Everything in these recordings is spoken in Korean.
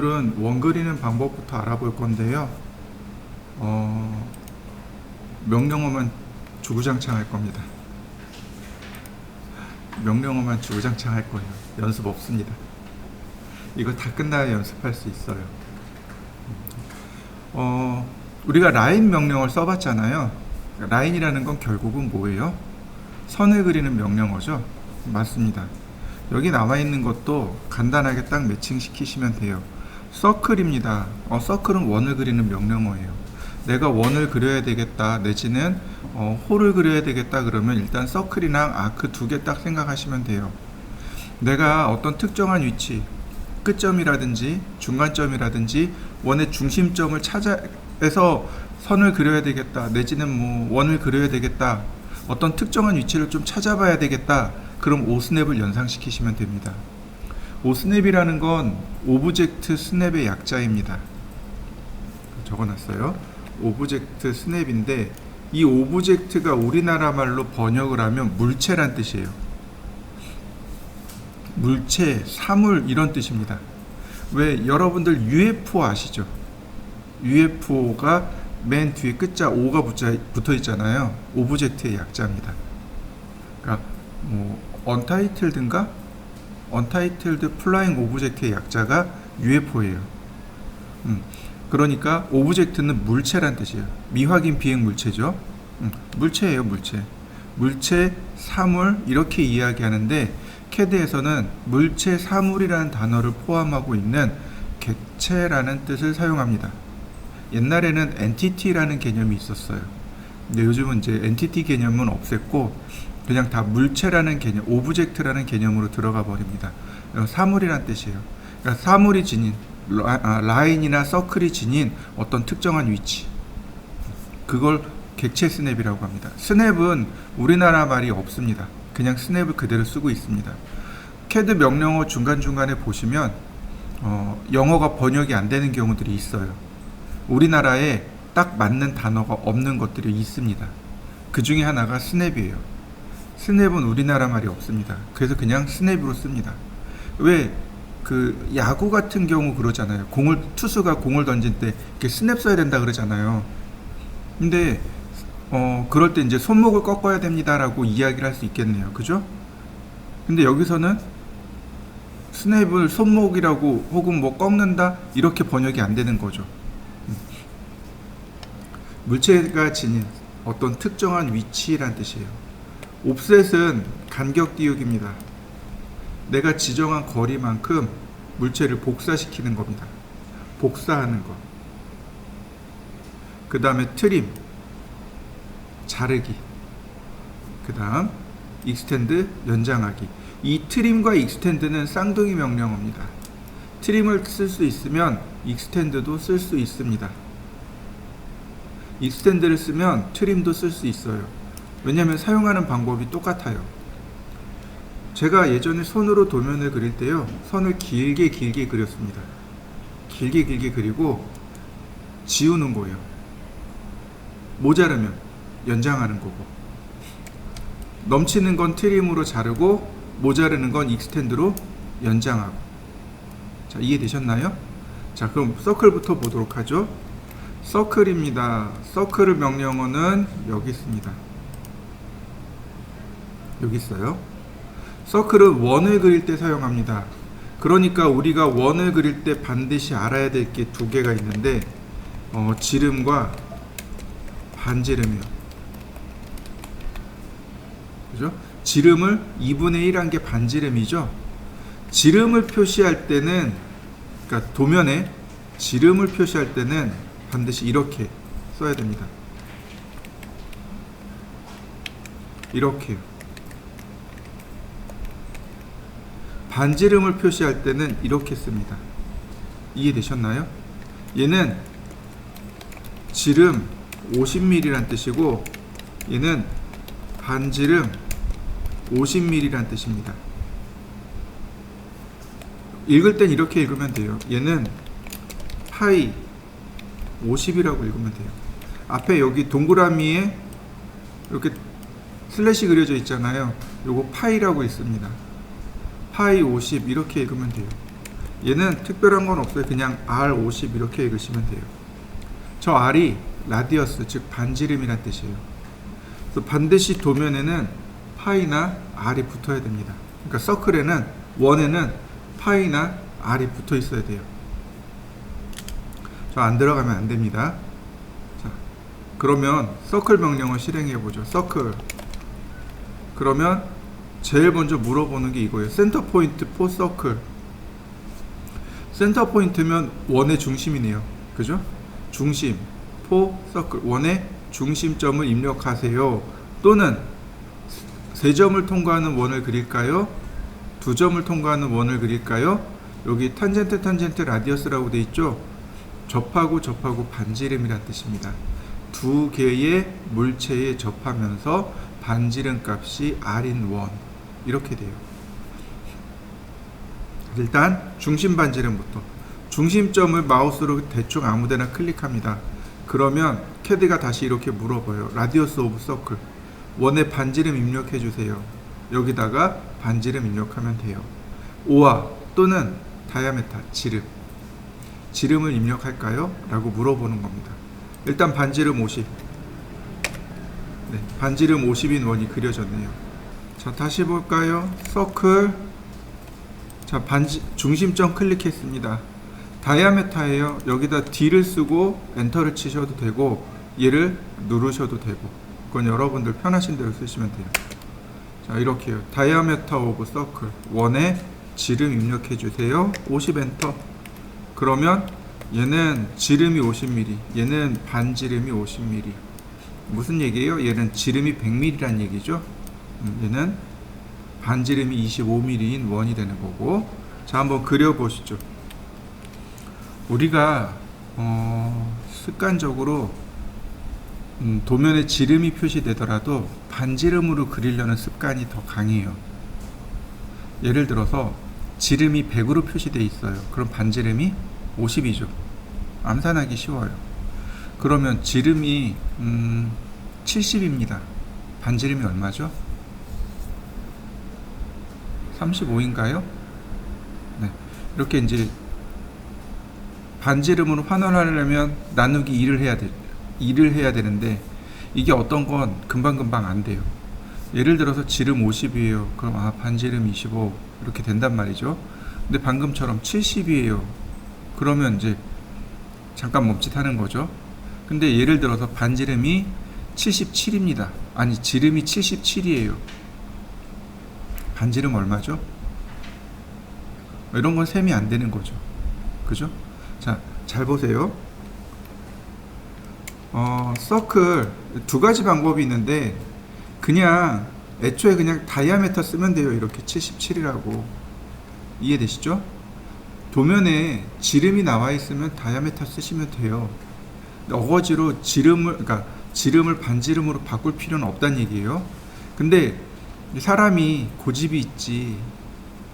오늘은 원 그리는 방법부터 알아볼 건데요. 명령어만 주구장창 할 겁니다. 명령어만 주구장창 할 거예요. 연습 없습니다. 이거 다 끝나야 연습할 수 있어요. 우리가 라인 명령어를 써봤잖아요. 라인이라는 건 결국은 뭐예요? 선을 그리는 명령어죠. 맞습니다. 여기 나와 있는 것도 간단하게 딱 매칭 시키시면 돼요. 서클입니다. 서클은 원을 그리는 명령어예요. 내가 원을 그려야 되겠다 내지는 홀을 그려야 되겠다 그러면 일단 서클이랑 아크 두 개 딱 생각하시면 돼요. 내가 어떤 특정한 위치, 끝점이라든지 중간점이라든지 원의 중심점을 찾아서 선을 그려야 되겠다 내지는 뭐 원을 그려야 되겠다, 어떤 특정한 위치를 좀 찾아봐야 되겠다, 그럼 오스냅을 연상시키시면 됩니다. 오스냅이라는 건 오브젝트 스냅의 약자입니다. 적어놨어요. 오브젝트 스냅인데 이 오브젝트가 우리나라 말로 번역을 하면 물체란 뜻이에요. 물체, 사물 이런 뜻입니다. 왜 여러분들 UFO 아시죠? UFO가 맨 뒤에 끝자 O가 붙어 있잖아요. 오브젝트의 약자입니다. 그러니까 언타이틀드인가? 언타이틀드 플라잉 오브젝트의 약자가 UFO예요. 그러니까 오브젝트는 물체란 뜻이에요. 미확인 비행 물체죠. 물체예요, 물체. 물체, 사물 이렇게 이야기하는데 캐드에서는 물체, 사물이라는 단어를 포함하고 있는 객체라는 뜻을 사용합니다. 옛날에는 엔티티라는 개념이 있었어요. 근데 요즘은 이제 엔티티 개념은 없앴고 그냥 다 물체라는 개념, 오브젝트라는 개념으로 들어가 버립니다. 사물이란 뜻이에요. 그러니까 사물이 지닌 라인이나 서클이 지닌 어떤 특정한 위치, 그걸 객체 스냅이라고 합니다. 스냅은 우리나라 말이 없습니다. 그냥 스냅을 그대로 쓰고 있습니다. 캐드 명령어 중간중간에 보시면 영어가 번역이 안 되는 경우들이 있어요. 우리나라에 딱 맞는 단어가 없는 것들이 있습니다. 그 중에 하나가 스냅이에요. 스냅은 우리나라 말이 없습니다. 그래서 그냥 스냅으로 씁니다. 왜 그 야구 같은 경우 그러잖아요. 투수가 공을 던질 때 이렇게 스냅 써야 된다 그러잖아요. 근데 그럴 때 이제 손목을 꺾어야 됩니다라고 이야기를 할 수 있겠네요. 그죠? 근데 여기서는 스냅을 손목이라고 혹은 뭐 꺾는다 이렇게 번역이 안 되는 거죠. 물체가 지닌 어떤 특정한 위치란 뜻이에요. 옵셋은 간격 띄우기입니다. 내가 지정한 거리만큼 물체를 복사시키는 겁니다. 복사하는 것. 그 다음에 트림, 자르기. 그 다음 익스텐드, 연장하기. 이 트림과 익스텐드는 쌍둥이 명령어입니다. 트림을 쓸 수 있으면 익스텐드도 쓸 수 있습니다. 익스텐드를 쓰면 트림도 쓸 수 있어요. 왜냐하면 사용하는 방법이 똑같아요. 제가 예전에 손으로 도면을 그릴 때요, 선을 길게 그렸습니다. 길게 그리고 지우는 거예요. 모자르면 연장하는 거고, 넘치는 건 트림으로 자르고 모자르는 건 익스텐드로 연장하고. 자, 이해되셨나요? 자, 그럼 서클부터 보도록 하죠. 서클입니다. 서클의 명령어는 여기 있습니다. 여기 있어요. 서클은 원을 그릴 때 사용합니다. 그러니까 우리가 원을 그릴 때 반드시 알아야 될 게 두 개가 있는데 지름과 반지름이요. 그죠? 지름을 2분의 1한 게 반지름이죠. 지름을 표시할 때는, 그러니까 도면에 지름을 표시할 때는 반드시 이렇게 써야 됩니다. 이렇게요. 반지름을 표시할 때는 이렇게 씁니다. 이해되셨나요? 얘는 지름 50mm란 뜻이고 얘는 반지름 50mm란 뜻입니다. 읽을 땐 이렇게 읽으면 돼요. 얘는 파이 50이라고 읽으면 돼요. 앞에 여기 동그라미에 이렇게 슬래시 그려져 있잖아요. 요거 파이라고 있습니다. 파이 50 이렇게 읽으면 돼요. 얘는 특별한 건 없어요. 그냥 R50 이렇게 읽으시면 돼요. 저 R이 라디어스, 즉 반지름이란 뜻이에요. 그래서 반드시 도면에는 파이나 R이 붙어야 됩니다. 그러니까 서클에는, 원에는 파이나 R이 붙어 있어야 돼요. 저 안 들어가면 안 됩니다. 자, 그러면 서클 명령을 실행해 보죠. 서클. 그러면 제일 먼저 물어보는 게 이거예요. 센터 포인트 포 서클. 센터 포인트면 원의 중심이네요. 그죠? 중심 포 서클. 원의 중심점을 입력하세요. 또는 3점을 통과하는 원을 그릴까요? 2점을 통과하는 원을 그릴까요? 여기 탄젠트 라디어스라고 돼 있죠? 접하고 반지름이란 뜻입니다. 두 개의 물체에 접하면서 반지름 값이 R인 원. 이렇게 돼요. 일단 중심 반지름부터. 중심점을 마우스로 대충 아무데나 클릭합니다. 그러면 CAD가 다시 이렇게 물어봐요. 라디어스 오브 서클. 원의 반지름 입력해 주세요. 여기다가 반지름 입력하면 돼요. 오아 또는 다이아메타, 지름을 입력할까요? 라고 물어보는 겁니다. 일단 반지름 50. 네, 반지름 50인 원이 그려졌네요. 자, 다시 볼까요? 서클. 자, 중심점 클릭했습니다. 다이아메타예요. 여기다 D를 쓰고 엔터를 치셔도 되고 얘를 누르셔도 되고, 그건 여러분들 편하신 대로 쓰시면 돼요. 자, 이렇게요. 다이아메타 오브 서클. 원에 지름 입력해 주세요. 50 엔터. 그러면 얘는 지름이 50mm, 얘는 반지름이 50mm. 무슨 얘기예요? 얘는 지름이 100mm란 얘기죠. 얘는 반지름이 25mm인 원이 되는 거고. 자, 한번 그려보시죠. 우리가 습관적으로 도면에 지름이 표시되더라도 반지름으로 그리려는 습관이 더 강해요. 예를 들어서 지름이 100으로 표시되어 있어요. 그럼 반지름이 50이죠. 암산하기 쉬워요. 그러면 지름이 70입니다. 반지름이 얼마죠? 35인가요? 네. 이렇게 이제 반지름으로 환원하려면 나누기 2를 해야 되는데 이게 어떤 건 금방금방 안 돼요. 예를 들어서 지름 50이에요. 그럼 반지름 25 이렇게 된단 말이죠. 근데 방금처럼 70이에요. 그러면 이제 잠깐 멈칫하는 거죠. 근데 예를 들어서 반지름이 77입니다. 아니, 지름이 77이에요. 반지름 얼마죠? 이런 건 셈이 안 되는 거죠. 그죠? 자, 잘 보세요. 서클 두 가지 방법이 있는데 그냥 애초에 그냥 다이아메터 쓰면 돼요. 이렇게 77이라고. 이해되시죠? 도면에 지름이 나와 있으면 다이아메터 쓰시면 돼요. 어거지로 지름을 반지름으로 바꿀 필요는 없다는 얘기예요. 근데 사람이 고집이 있지.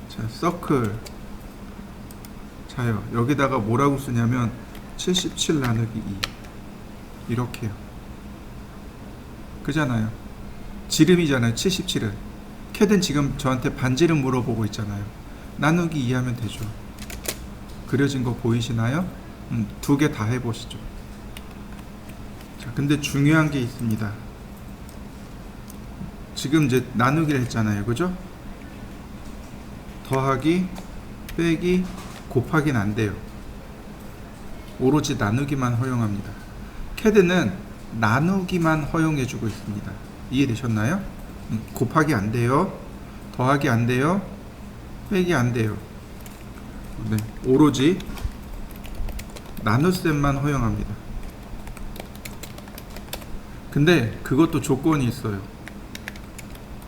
자, 서클. 자요. 여기다가 뭐라고 쓰냐면 77 나누기 2. 이렇게요. 그잖아요. 지름이잖아요. 77은. CAD는 지금 저한테 반지름 물어보고 있잖아요. 나누기 2 하면 되죠. 그려진 거 보이시나요? 두 개 다 해보시죠. 자, 근데 중요한 게 있습니다. 지금 이제 나누기를 했잖아요. 그죠? 더하기, 빼기, 곱하기는 안 돼요. 오로지 나누기만 허용합니다. CAD는 나누기만 허용해주고 있습니다. 이해되셨나요? 곱하기 안 돼요. 더하기 안 돼요. 빼기 안 돼요. 네, 오로지 나눗셈만 허용합니다. 근데 그것도 조건이 있어요.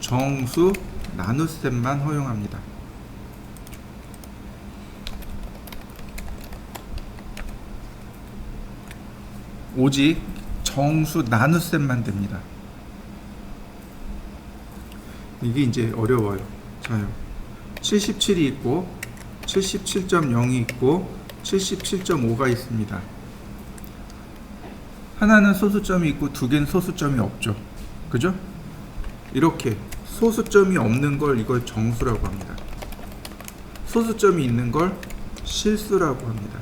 정수 나눗셈만 허용합니다. 오직 정수 나눗셈만 됩니다. 이게 이제 어려워요. 자요. 77이 있고 77.0이 있고 77.5가 있습니다. 하나는 소수점이 있고 두 개는 소수점이 없죠. 그죠? 이렇게 소수점이 없는 걸 이걸 정수라고 합니다. 소수점이 있는 걸 실수라고 합니다.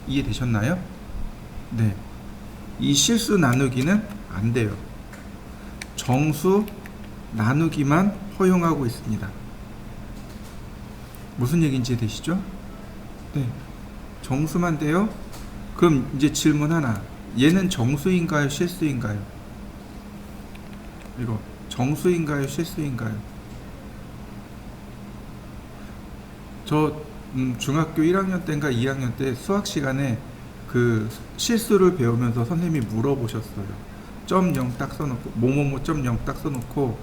이해되셨나요? 네. 이 실수 나누기는 안 돼요. 정수 나누기만 허용하고 있습니다. 무슨 얘기인지 되시죠? 네. 정수만 돼요? 그럼 이제 질문 하나. 얘는 정수인가요? 실수인가요? 이거 정수인가요? 실수인가요? 저 중학교 1학년 때인가 2학년 때 수학 시간에 그 실수를 배우면서 선생님이 물어보셨어요. 점 0 딱 써놓고 뭐뭐뭐 점 0 딱 써놓고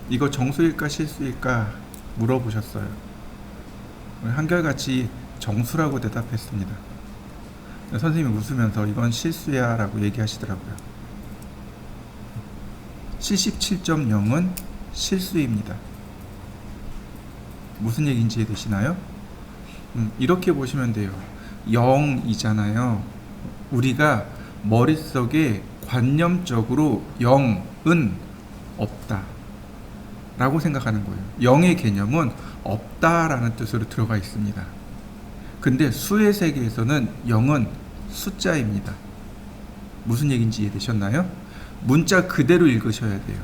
이거 정수일까 실수일까 물어보셨어요. 한결같이 정수라고 대답했습니다. 선생님이 웃으면서 이건 실수야 라고 얘기하시더라고요. 77.0은 실수입니다. 무슨 얘기인지 이해되시나요? 이렇게 보시면 돼요. 0이잖아요. 우리가 머릿속에 관념적으로 0은 없다 라고 생각하는 거예요. 0의 개념은 없다라는 뜻으로 들어가 있습니다. 근데 수의 세계에서는 0은 숫자입니다. 무슨 얘기인지 이해되셨나요? 문자 그대로 읽으셔야 돼요.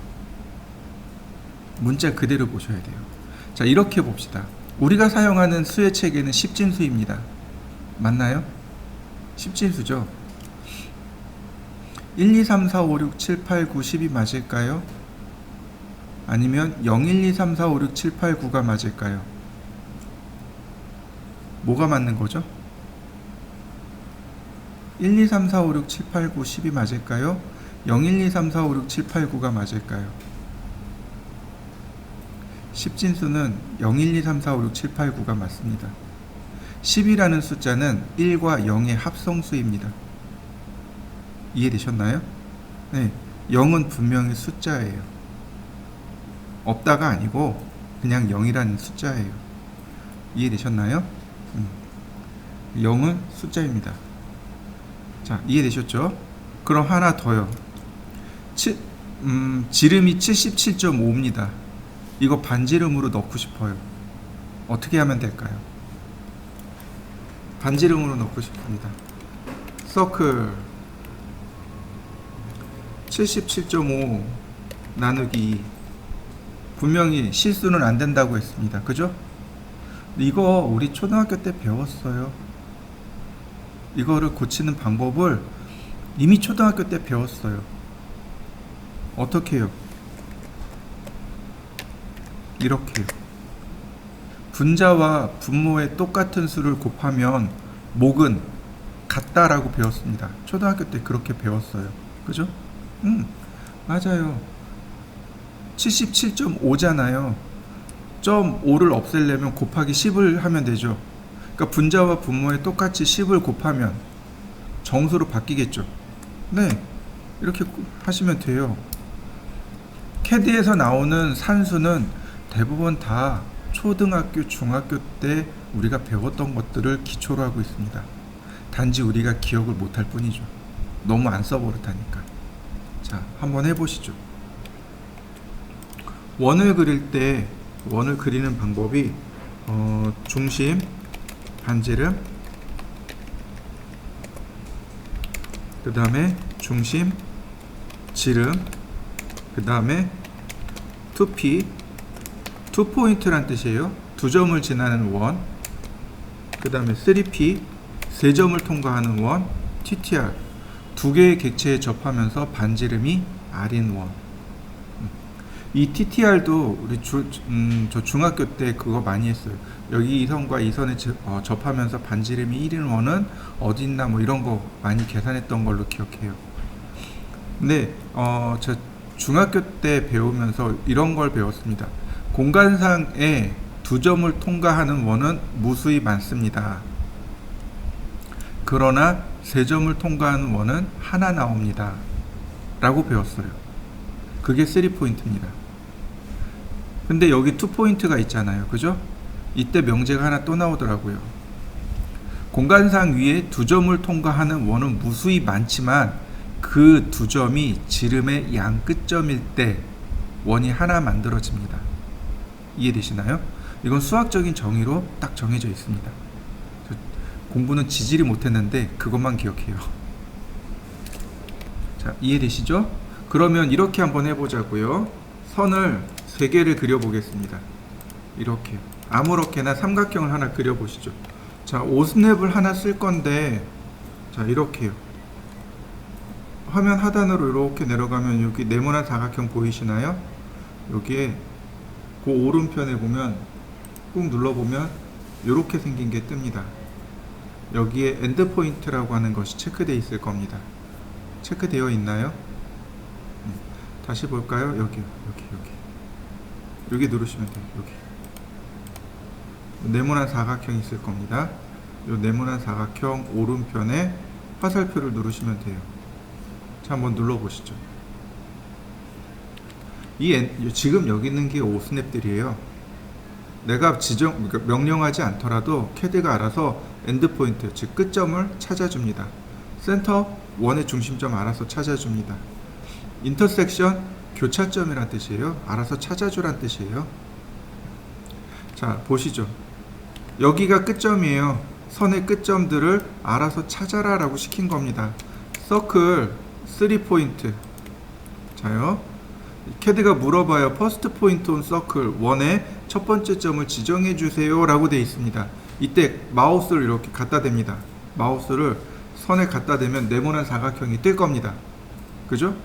문자 그대로 보셔야 돼요. 자, 이렇게 봅시다. 우리가 사용하는 수의 체계는 십진수입니다. 맞나요? 십진수죠. 1, 2, 3, 4, 5, 6, 7, 8, 9, 10이 맞을까요? 아니면 0, 1, 2, 3, 4, 5, 6, 7, 8, 9가 맞을까요? 뭐가 맞는 거죠? 1, 2, 3, 4, 5, 6, 7, 8, 9, 10이 맞을까요? 0, 1, 2, 3, 4, 5, 6, 7, 8, 9가 맞을까요? 십진수는 0, 1, 2, 3, 4, 5, 6, 7, 8, 9가 맞습니다. 10이라는 숫자는 1과 0의 합성수입니다. 이해되셨나요? 네, 0은 분명히 숫자예요. 없다가 아니고 그냥 0이라는 숫자예요. 이해되셨나요? 0은 숫자입니다. 자, 이해되셨죠? 그럼 하나 더요. 지름이 77.5입니다. 이거 반지름으로 넣고 싶어요. 어떻게 하면 될까요? 반지름으로 넣고 싶습니다. 서클 77.5 나누기 분명히 실수는 안 된다고 했습니다. 그죠? 이거 우리 초등학교 때 배웠어요. 이거를 고치는 방법을 이미 초등학교 때 배웠어요. 어떻게 해요? 이렇게요. 분자와 분모의 똑같은 수를 곱하면 목은 같다라고 배웠습니다. 초등학교 때 그렇게 배웠어요. 그죠? 맞아요. 77.5잖아요. 0.5를 없애려면 곱하기 10을 하면 되죠. 그러니까 분자와 분모에 똑같이 10을 곱하면 정수로 바뀌겠죠. 네, 이렇게 하시면 돼요. 캐드에서 나오는 산수는 대부분 다 초등학교, 중학교 때 우리가 배웠던 것들을 기초로 하고 있습니다. 단지 우리가 기억을 못할 뿐이죠. 너무 안 써버릇하니까. 자, 한번 해보시죠. 원을 그릴 때 원을 그리는 방법이 중심, 반지름, 그 다음에 중심, 지름, 그 다음에 2P, 2포인트란 뜻이에요. 2점을 지나는 원, 그 다음에 3P, 3점을 통과하는 원, TTR, 2개의 객체에 접하면서 반지름이 R인 원. 이 TTR도 우리 저 중학교 때 그거 많이 했어요. 여기 이 선과 이 선에 접하면서 반지름이 1인 원은 어디 있나 뭐 이런 거 많이 계산했던 걸로 기억해요. 근데 저 중학교 때 배우면서 이런 걸 배웠습니다. 공간상에 2점을 통과하는 원은 무수히 많습니다. 그러나 3점을 통과하는 원은 하나 나옵니다. 라고 배웠어요. 그게 3포인트입니다. 근데 여기 2포인트가 있잖아요. 그죠? 이때 명제가 하나 또 나오더라고요. 공간상 위에 2점을 통과하는 원은 무수히 많지만 그 2점이 지름의 양 끝점일 때 원이 하나 만들어집니다. 이해되시나요? 이건 수학적인 정의로 딱 정해져 있습니다. 공부는 지질이 못했는데 그것만 기억해요. 자, 이해되시죠? 그러면 이렇게 한번 해보자고요. 선을 3개를 그려보겠습니다. 이렇게 아무렇게나 삼각형을 하나 그려보시죠. 자, 5스냅을 하나 쓸 건데, 자, 이렇게요. 화면 하단으로 이렇게 내려가면 여기 네모난 사각형 보이시나요? 여기에 그 오른편에 보면 꾹 눌러보면 이렇게 생긴 게 뜹니다. 여기에 엔드포인트라고 하는 것이 체크되어 있을 겁니다. 체크되어 있나요? 다시 볼까요? 여기요. 여기 누르시면 돼요. 여기 네모난 사각형이 있을 겁니다. 이 네모난 사각형 오른편에 화살표를 누르시면 돼요. 자, 한번 눌러보시죠. 지금 여기 있는 게 5스냅들이에요. 내가 그러니까 명령하지 않더라도 캐드가 알아서 엔드포인트, 즉 끝점을 찾아줍니다. 센터, 원의 중심점 알아서 찾아줍니다. 인터섹션, 교차점이란 뜻이에요. 알아서 찾아주란 뜻이에요. 자, 보시죠. 여기가 끝점이에요. 선의 끝점들을 알아서 찾아라 라고 시킨 겁니다. 서클 3포인트. 자요, 캐드가 물어봐요. 퍼스트 포인트 온 서클 1의 첫 번째 점을 지정해 주세요 라고 되어 있습니다. 이때 마우스를 이렇게 갖다 댑니다. 마우스를 선에 갖다 대면 네모난 사각형이 뜰 겁니다. 그죠?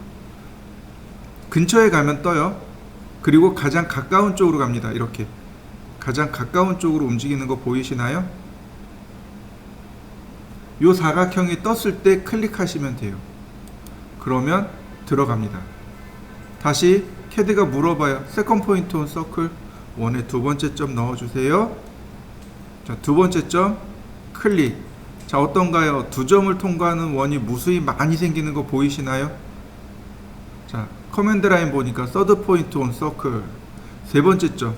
근처에 가면 떠요. 그리고 가장 가까운 쪽으로 갑니다. 이렇게 가장 가까운 쪽으로 움직이는 거 보이시나요? 요 사각형이 떴을 때 클릭하시면 돼요. 그러면 들어갑니다. 다시 캐드가 물어봐요. 세컨드 포인트 온 서클 1에 두 번째 점 넣어주세요. 자, 두 번째 점 클릭. 자, 어떤가요? 두 점을 통과하는 원이 무수히 많이 생기는 거 보이시나요? 자, 커맨드 라인 보니까 서드 포인트 온 서클 세 번째 점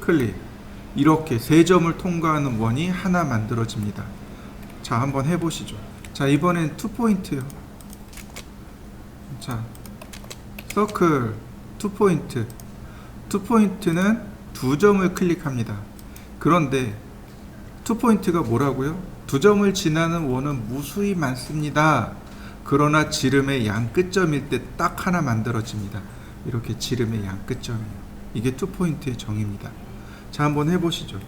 클릭. 이렇게 세 점을 통과하는 원이 하나 만들어집니다. 자, 한번 해보시죠. 자, 이번엔 2포인트요. 자, 서클 2포인트. 2포인트는 두 점을 클릭합니다. 그런데 2포인트가 뭐라고요? 두 점을 지나는 원은 무수히 많습니다. 그러나 지름의 양 끝점일 때 딱 하나 만들어집니다. 이렇게 지름의 양 끝점이에요. 이게 2포인트의 정의입니다. 자, 한번 해보시죠.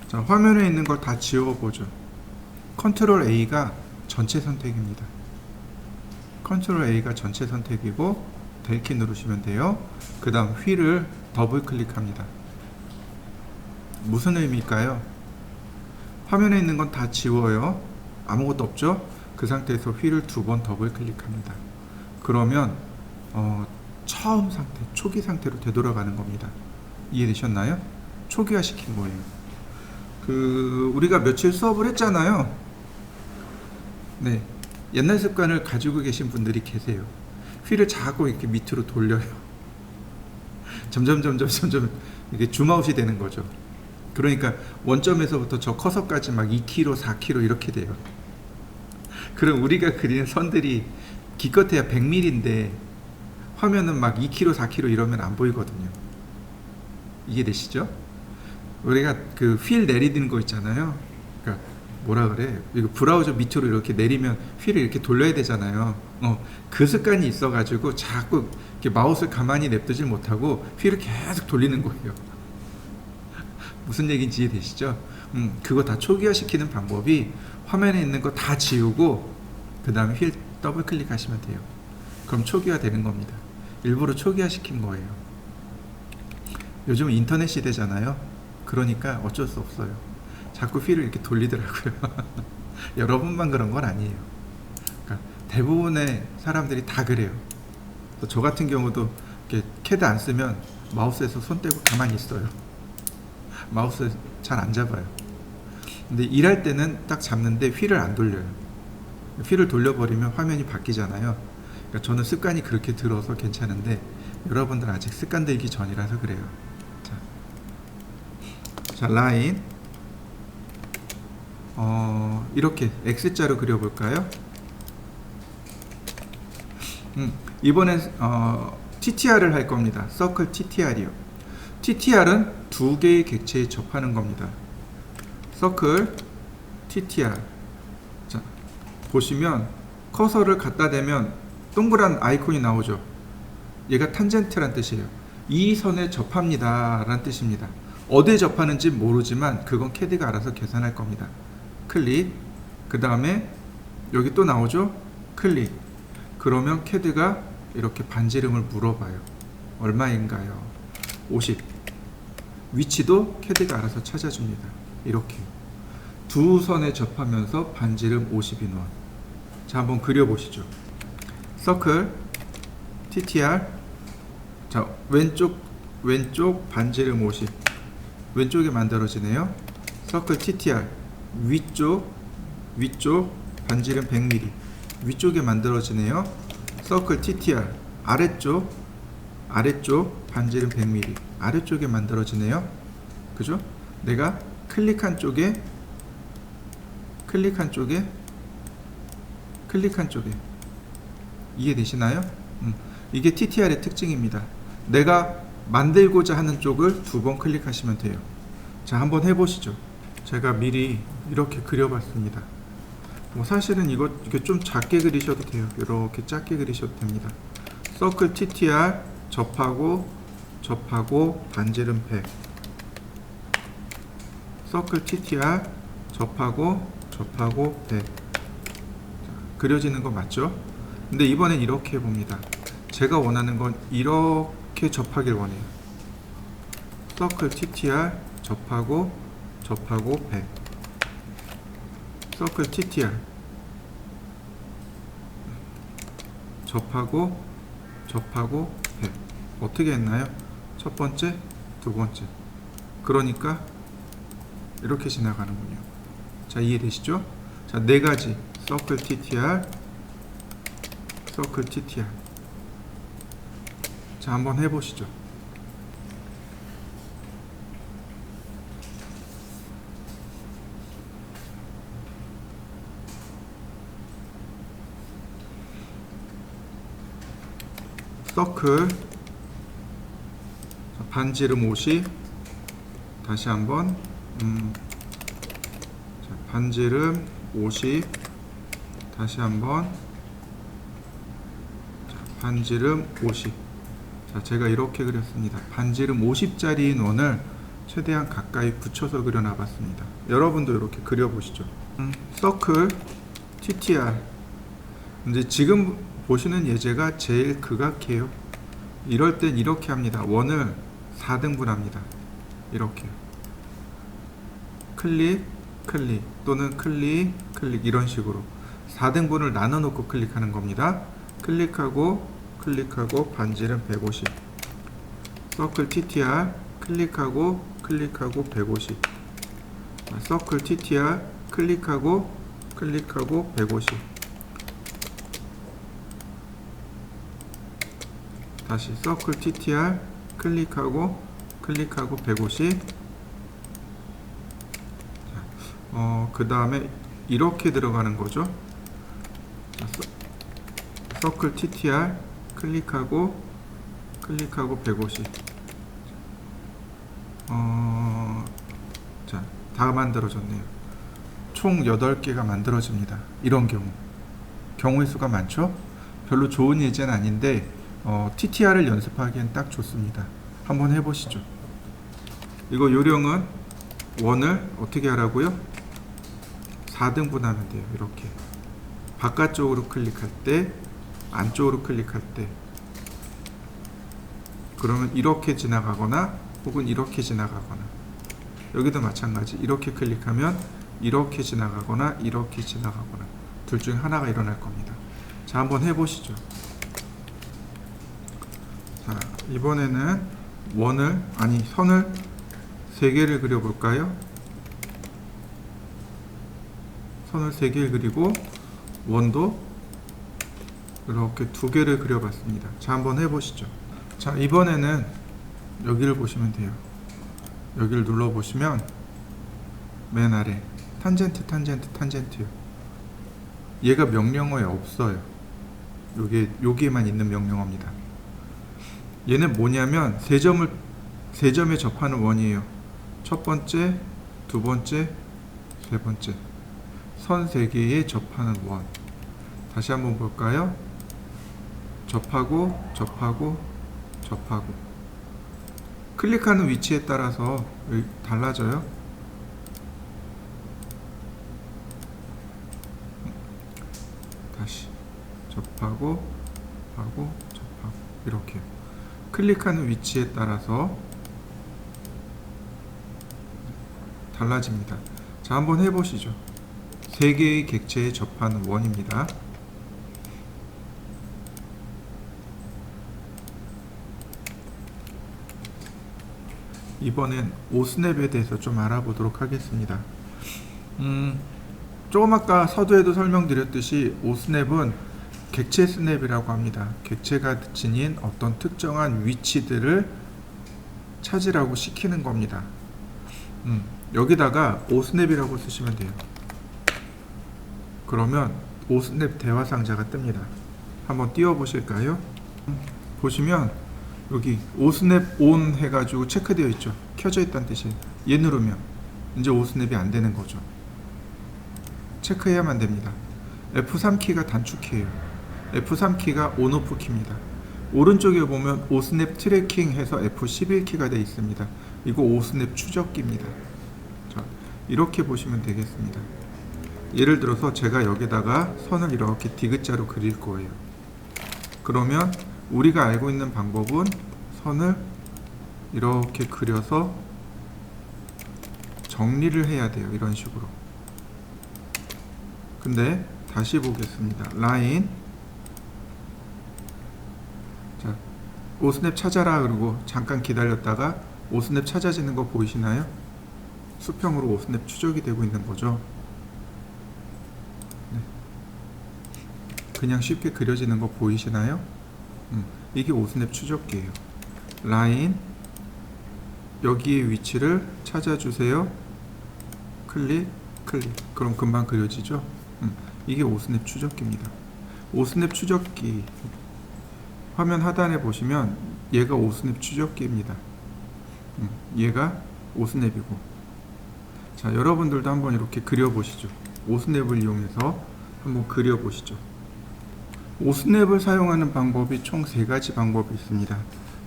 자, 화면에 있는 걸 다 지워보죠. 컨트롤 A가 전체 선택입니다. 컨트롤 A가 전체 선택이고 델키 누르시면 돼요. 그 다음 휠을 더블 클릭합니다. 무슨 의미일까요? 화면에 있는 건 다 지워요. 아무것도 없죠? 그 상태에서 휠을 두 번 더블 클릭합니다. 그러면 처음 상태, 초기 상태로 되돌아가는 겁니다. 이해되셨나요? 초기화 시킨 거예요. 우리가 며칠 수업을 했잖아요. 네, 옛날 습관을 가지고 계신 분들이 계세요. 휠을 자꾸 이렇게 밑으로 돌려요. 점점 이게 줌아웃이 되는 거죠. 그러니까 원점에서부터 저 커서까지 막 2km, 4km 이렇게 돼요. 그럼 우리가 그리는 선들이 기껏해야 100mm인데 화면은 막 2km, 4km 이러면 안 보이거든요. 이해되시죠? 우리가 그 휠 내리는 거 있잖아요. 그러니까 뭐라 그래? 이거 브라우저 밑으로 이렇게 내리면 휠을 이렇게 돌려야 되잖아요. 그 습관이 있어가지고 자꾸 이렇게 마우스를 가만히 냅두질 못하고 휠을 계속 돌리는 거예요. 무슨 얘기인지 이해되시죠? 그거 다 초기화 시키는 방법이 화면에 있는 거 다 지우고 그 다음에 휠 더블 클릭하시면 돼요. 그럼 초기화 되는 겁니다. 일부러 초기화 시킨 거예요. 요즘 인터넷 시대잖아요. 그러니까 어쩔 수 없어요. 자꾸 휠을 이렇게 돌리더라고요. 여러분만 그런 건 아니에요. 그러니까 대부분의 사람들이 다 그래요. 저 같은 경우도 이렇게 캐드 안 쓰면 마우스에서 손 떼고 가만히 있어요. 마우스 잘 안 잡아요. 근데 일할 때는 딱 잡는데 휠을 안 돌려요. 휠을 돌려버리면 화면이 바뀌잖아요. 그러니까 저는 습관이 그렇게 들어서 괜찮은데 여러분들 아직 습관 들기 전이라서 그래요. 자, 라인 이렇게 X자로 그려볼까요? 이번엔 TTR을 할 겁니다. 서클 TTR이요. TTR은 두 개의 객체에 접하는 겁니다. 서클 TTR. 자, 보시면 커서를 갖다 대면 동그란 아이콘이 나오죠. 얘가 탄젠트란 뜻이에요. 이 선에 접합니다 라는 뜻입니다. 어디에 접하는지 모르지만 그건 CAD가 알아서 계산할 겁니다. 클릭. 그 다음에 여기 또 나오죠. 클릭. 그러면 CAD가 이렇게 반지름을 물어봐요. 얼마인가요? 50. 위치도 CAD가 알아서 찾아줍니다. 이렇게 두 선에 접하면서 반지름 50인 원. 자, 한번 그려보시죠. 서클 TTR. 자, 왼쪽 반지름 50. 왼쪽에 만들어지네요. 서클 TTR. 위쪽 반지름 100mm. 위쪽에 만들어지네요. 서클 TTR. 아래쪽 반지름 100mm. 아래쪽에 만들어지네요. 그죠? 내가 클릭한 쪽에 이해되시나요? 이게 TTR의 특징입니다. 내가 만들고자 하는 쪽을 두 번 클릭하시면 돼요. 자, 한번 해보시죠. 제가 미리 이렇게 그려봤습니다. 사실은 이게 좀 작게 그리셔도 돼요. 이렇게 작게 그리셔도 됩니다. 서클 TTR 접하고 반지름 100. 서클 TTR 접하고 100. 자, 그려지는 거 맞죠? 근데 이번엔 이렇게 해봅니다. 제가 원하는 건 이렇게 접하길 원해요. 서클 TTR 접하고 100. 서클 TTR 접하고 100. 어떻게 했나요? 첫 번째, 두 번째. 그러니까 이렇게 지나가는군요. 자, 이해되시죠? 자, 네 가지. 서클 TTR. 자, 한번 해보시죠. 서클 반지름 50. 다시 한번 자, 반지름 50. 다시 한번 자, 반지름 50. 자, 제가 이렇게 그렸습니다. 반지름 50짜리인 원을 최대한 가까이 붙여서 그려놔 봤습니다. 여러분도 이렇게 그려보시죠. 서클 TTR. 이제 지금 보시는 예제가 제일 극악해요. 이럴 땐 이렇게 합니다. 원을 4등분 합니다. 이렇게 클릭 또는 클릭 이런 식으로 4등분을 나눠 놓고 클릭하는 겁니다. 클릭하고 반지름 150. 서클 TTR 클릭하고 150. 서클 TTR 클릭하고 150. 다시 서클 TTR 클릭하고 150. 그 다음에 이렇게 들어가는 거죠. 자, 서클 TTR 클릭하고 150. 자, 다 만들어졌네요. 총 8개가 만들어집니다. 이런 경우의 수가 많죠. 별로 좋은 예제는 아닌데 TTR을 연습하기엔 딱 좋습니다. 한번 해보시죠. 이거 요령은 원을 어떻게 하라고요? 4등분 하면 돼요. 이렇게 바깥쪽으로 클릭할 때, 안쪽으로 클릭할 때, 그러면 이렇게 지나가거나 혹은 이렇게 지나가거나, 여기도 마찬가지. 이렇게 클릭하면 이렇게 지나가거나 이렇게 지나가거나, 둘 중에 하나가 일어날 겁니다. 자, 한번 해보시죠. 자, 이번에는 선을 3개를 그려볼까요? 선을 3개를 그리고 원도 이렇게 2개를 그려봤습니다. 자, 한번 해보시죠. 자, 이번에는 여기를 보시면 돼요. 여기를 눌러보시면 맨 아래 탄젠트요. 얘가 명령어에 없어요. 여기에만 있는 명령어입니다. 얘는 뭐냐면 세 점에 접하는 원이에요. 첫 번째, 두 번째, 세 번째. 선 3개에 접하는 원. 다시 한번 볼까요? 접하고 접하고 접하고. 클릭하는 위치에 따라서 달라져요. 다시 접하고 하고 접하고 이렇게 클릭하는 위치에 따라서 달라집니다. 자, 한번 해보시죠. 3개의 객체에 접하는 원입니다. 이번엔 오스냅에 대해서 좀 알아보도록 하겠습니다. 조금 아까 서두에도 설명드렸듯이 오스냅은 객체 스냅이라고 합니다. 객체가 지닌 어떤 특정한 위치들을 찾으라고 시키는 겁니다. 여기다가 오스냅이라고 쓰시면 돼요. 그러면 오스냅 대화 상자가 뜹니다. 한번 띄워 보실까요? 보시면 여기 오스냅 온 해가지고 체크되어 있죠. 켜져 있다는 뜻이에요. 얘 누르면 이제 오스냅이 안 되는 거죠. 체크해야만 됩니다. F3키가 단축키예요. F3키가 온오프 키입니다. 오른쪽에 보면 오스냅 트래킹 해서 F11키가 되어 있습니다. 이거 오스냅 추적기입니다. 자, 이렇게 보시면 되겠습니다. 예를 들어서 제가 여기다가 선을 이렇게 디귿자로 그릴 거예요. 그러면 우리가 알고 있는 방법은 선을 이렇게 그려서 정리를 해야 돼요. 이런 식으로. 근데 다시 보겠습니다. 라인. 자, 오스냅 찾아라 그러고 잠깐 기다렸다가 오스냅 찾아지는 거 보이시나요? 수평으로 오스냅 추적이 되고 있는 거죠. 네. 그냥 쉽게 그려지는 거 보이시나요? 이게 오스냅 추적기예요. 라인, 여기의 위치를 찾아주세요. 클릭, 클릭. 그럼 금방 그려지죠? 이게 오스냅 추적기입니다. 오스냅 추적기 화면 하단에 보시면 얘가 오스냅 추적기입니다. 얘가 오스냅이고. 자, 여러분들도 한번 이렇게 그려보시죠. 오스냅을 이용해서 한번 그려보시죠. 오스냅을 사용하는 방법이 총 3가지 방법이 있습니다.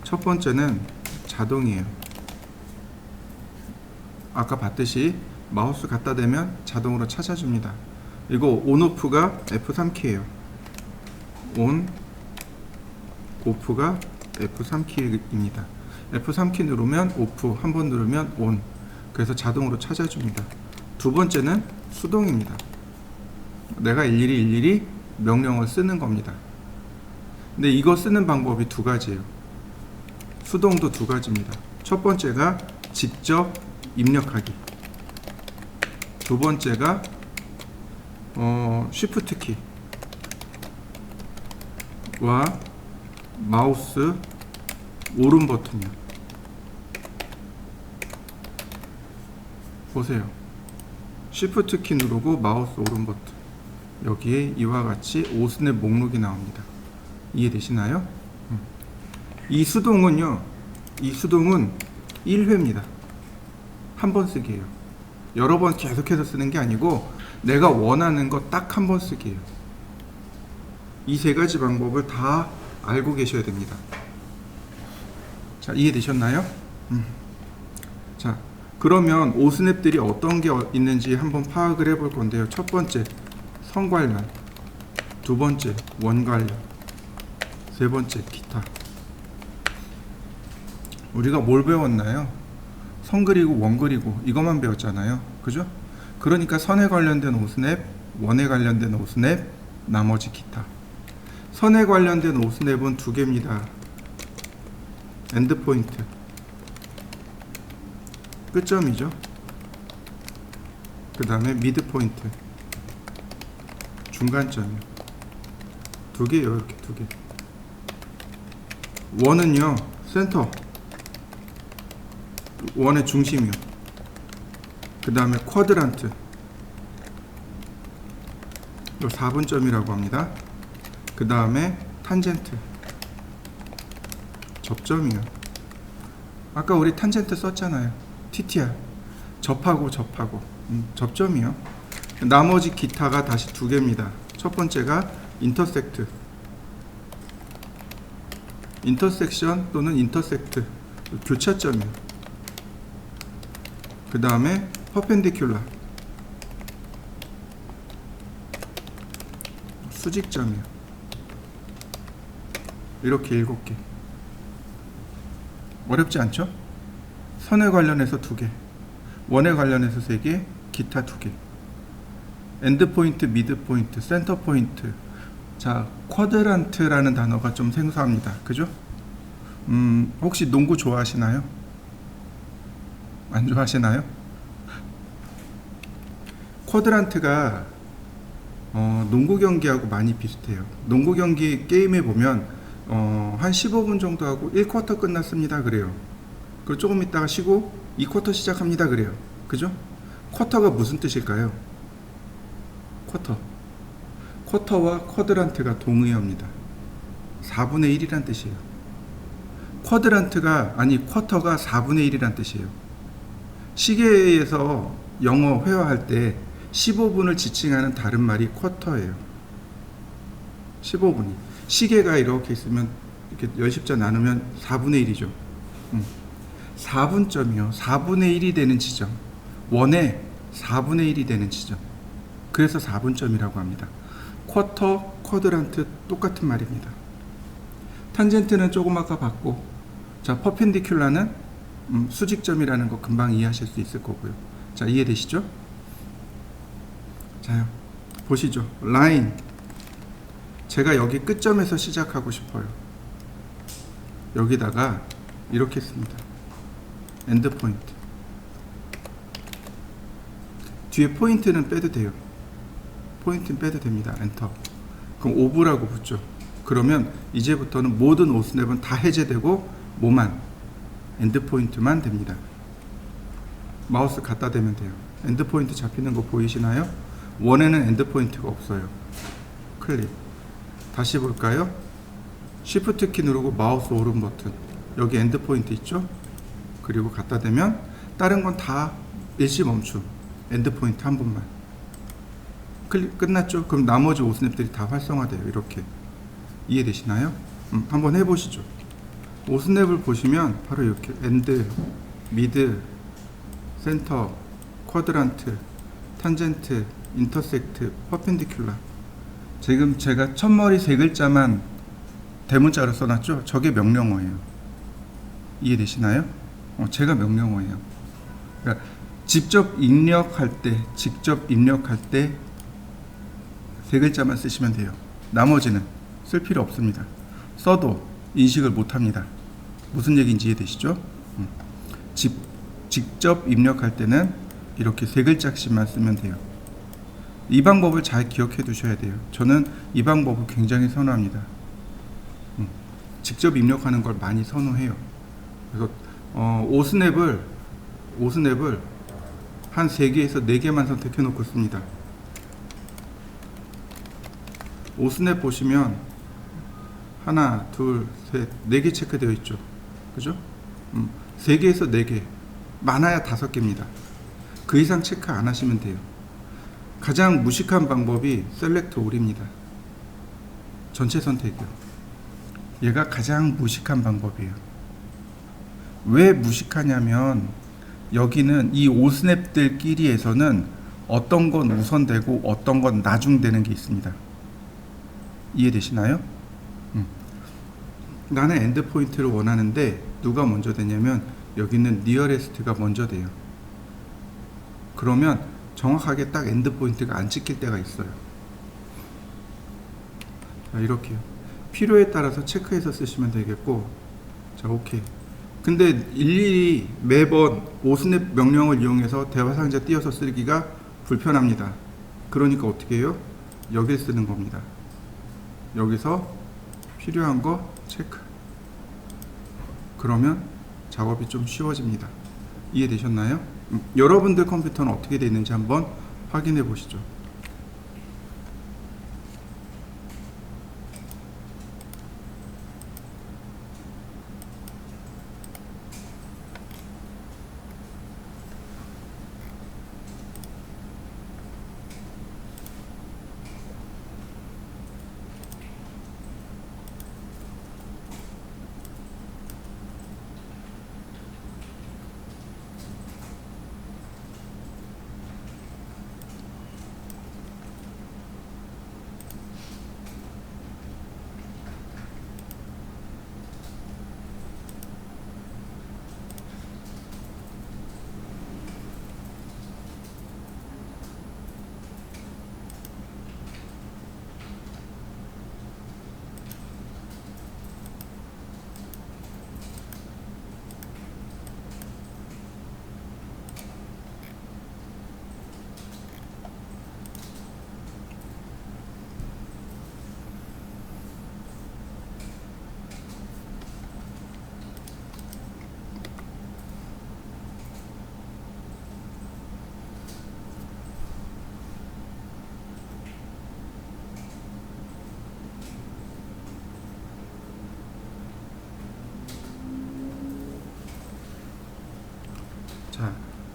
첫 번째는 자동이에요. 아까 봤듯이 마우스 갖다 대면 자동으로 찾아줍니다. 이거 온오프가 F3키예요. 온, 오프가 F3키입니다. F3키 누르면 오프, 한번 누르면 온. 그래서 자동으로 찾아줍니다. 두 번째는 수동입니다. 내가 일일이 명령을 쓰는 겁니다. 근데 이거 쓰는 방법이 2가지예요. 수동도 2가지입니다. 첫 번째가 직접 입력하기. 두 번째가 쉬프트 키와 마우스 오른 버튼이요. 보세요. 쉬프트 키 누르고 마우스 오른 버튼. 여기에 이와 같이 오스냅 목록이 나옵니다. 이해되시나요? 이 수동은요, 이 수동은 1회입니다. 한 번 쓰기예요. 여러 번 계속해서 쓰는 게 아니고 내가 원하는 거 딱 한 번 쓰기예요. 이 3가지 방법을 다 알고 계셔야 됩니다. 자, 이해되셨나요? 자, 그러면 오스냅들이 어떤 게 있는지 한번 파악을 해볼 건데요. 첫 번째, 선 관련. 두 번째, 원 관련. 세 번째, 기타. 우리가 뭘 배웠나요? 선 그리고 원 그리고 이것만 배웠잖아요. 그죠? 그러니까 선에 관련된 오스냅, 원에 관련된 오스냅, 나머지 기타. 선에 관련된 오스냅은 2개입니다. 엔드포인트, 끝점이죠. 그 다음에 미드포인트, 중간점이요. 2개요. 이렇게 2개. 원은요, 센터, 원의 중심이요. 그 다음에 쿼드란트, 요 4분점이라고 합니다. 그 다음에 탄젠트, 접점이요. 아까 우리 탄젠트 썼잖아요. TTR, 접하고 접하고. 접점이요. 나머지 기타가 다시 두 개입니다. 첫 번째가 인터섹트, 인터섹션 또는 인터섹트, 교차점이요. 그 다음에 퍼펜디큘라, 수직점이요. 이렇게 7개. 어렵지 않죠? 선에 관련해서 2개, 원에 관련해서 3개, 기타 2개. 엔드 포인트, 미드 포인트, 센터 포인트. 자, 쿼드란트라는 단어가 좀 생소합니다. 그죠? 혹시 농구 좋아하시나요? 안 좋아하시나요? 쿼드란트가 농구 경기하고 많이 비슷해요. 농구 경기 게임에 보면 한 15분 정도 하고 1쿼터 끝났습니다 그래요. 그리고 조금 있다가 쉬고 2쿼터 시작합니다 그래요. 그죠? 쿼터가 무슨 뜻일까요? 쿼터와 쿼드란트가 동의어입니다. 4분의 1이란 뜻이에요. 쿼드란트가 쿼터가 4분의 1이란 뜻이에요. 시계에서 영어 회화할 때 15분을 지칭하는 다른 말이 쿼터예요. 15분이. 시계가 이렇게 있으면 이렇게 10자 나누면 4분의 1이죠. 4분점이요. 4분의 1이 되는 지점. 원의 4분의 1이 되는 지점. 그래서 4분점이라고 합니다. 쿼터, 쿼드란트 똑같은 말입니다. 탄젠트는 조금 아까 봤고, 자, 퍼펜디큘라는 수직점이라는 거 금방 이해하실 수 있을 거고요. 자, 이해되시죠? 자, 보시죠. 라인. 제가 여기 끝점에서 시작하고 싶어요. 여기다가 이렇게 씁니다. 엔드 포인트. 뒤에 포인트는 빼도 돼요. 포인트는 빼도 됩니다. 엔터. 그럼 오브라고 붙죠. 그러면 이제부터는 모든 오스냅은 다 해제되고 뭐만? 엔드 포인트만 됩니다. 마우스 갖다 대면 돼요. 엔드 포인트 잡히는 거 보이시나요? 원에는 엔드 포인트가 없어요. 클릭. 다시 볼까요? 쉬프트 키 누르고 마우스 오른 버튼. 여기 엔드 포인트 있죠? 그리고 갖다 대면 다른 건 다 일시 멈춤. 엔드 포인트 한 번만. 클릭. 끝났죠? 그럼 나머지 오스냅들이 다 활성화돼요. 이렇게. 이해되시나요? 한번 해보시죠. 오스냅을 보시면 바로 이렇게 엔드, 미드, 센터, 쿼드란트, 탄젠트, 인터섹트, 퍼펜디큘라. 지금 제가 첫머리 3글자만 대문자로 써놨죠? 저게 명령어예요. 이해되시나요? 제가 명령어예요. 그러니까 직접 입력할 때 3글자만 쓰시면 돼요. 나머지는 쓸 필요 없습니다. 써도 인식을 못합니다. 무슨 얘기인지 이해되시죠? 직접 입력할 때는 이렇게 3글자씩만 쓰면 돼요. 이 방법을 잘 기억해 두셔야 돼요. 저는 이 방법을 굉장히 선호합니다. 직접 입력하는 걸 많이 선호해요. 그래서 오스냅을 한 3개에서 4개만 선택해 놓고 씁니다. 오스냅 보시면 하나, 둘, 셋, 4개 체크되어 있죠. 그죠? 3개에서 4개, 많아야 5개입니다. 그 이상 체크 안 하시면 돼요. 가장 무식한 방법이 셀렉트 올입니다. 전체 선택이요. 얘가 가장 무식한 방법이에요. 왜 무식하냐면 여기는 이 오스냅들끼리에서는 어떤 건 우선되고 어떤 건 나중되는 게 있습니다. 이해되시나요? 나는 엔드 포인트를 원하는데 누가 먼저 되냐면 여기는 니어레스트가 먼저 돼요. 그러면 정확하게 딱 엔드 포인트가 안 찍힐 때가 있어요. 자, 이렇게요. 필요에 따라서 체크해서 쓰시면 되겠고, 자, 오케이. 근데 일일이 매번 오스냅 명령을 이용해서 대화 상자 띄어서 쓰기가 불편합니다. 그러니까 어떻게 해요? 여길 쓰는 겁니다. 여기서 필요한 거 체크. 그러면 작업이 좀 쉬워집니다. 이해되셨나요? 여러분들 컴퓨터는 어떻게 되어 있는지 한번 확인해 보시죠.